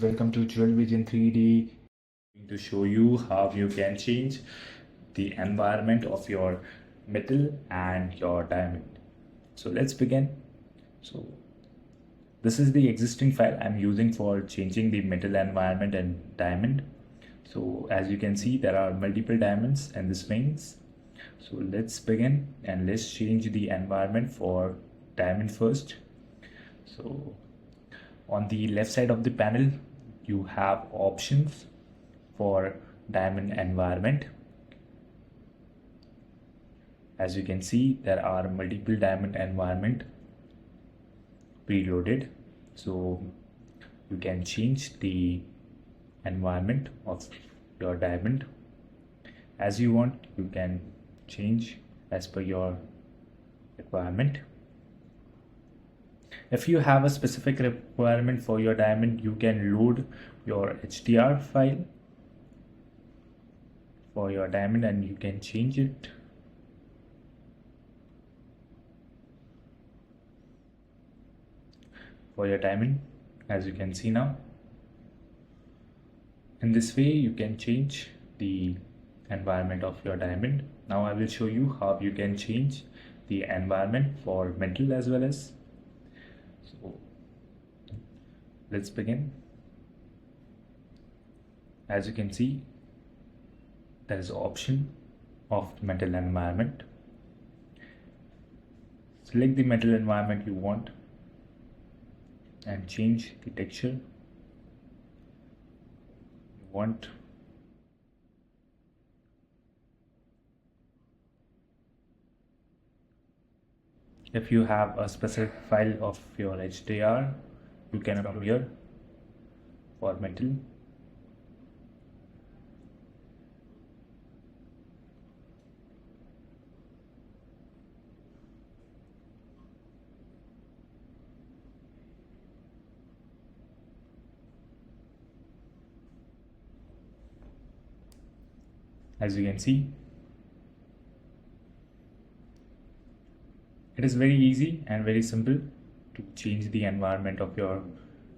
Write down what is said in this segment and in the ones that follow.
Welcome to Jewel Vision 3D. I'm going to show you how you can change the environment of your metal and your diamond. So let's begin. So this is the existing file I'm using for changing the metal environment and diamond. So as you can see, there are multiple diamonds in this rings. So let's begin and let's change the environment for diamond first. So on the left side of the panel, you have options for diamond environment. As you can see, there are multiple diamond environment preloaded, so you can change the environment of your diamond as you want. You can change as per your requirement. If you have a specific requirement for your diamond, you can load your HDR file for your diamond and you can change it. For your diamond, as you can see now. In this way, you can change the environment of your diamond. Now I will show you how you can change the environment for metal as well as. So let's begin. As you can see, there is an option of metal environment. Select the metal environment you want and change the texture you want. If you have a specific file of your HDR, you can come here for metal. As you can see, it is very easy and very simple to change the environment of your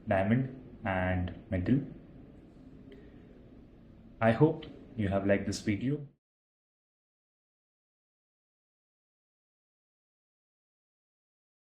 diamond and metal. I hope you have liked this video.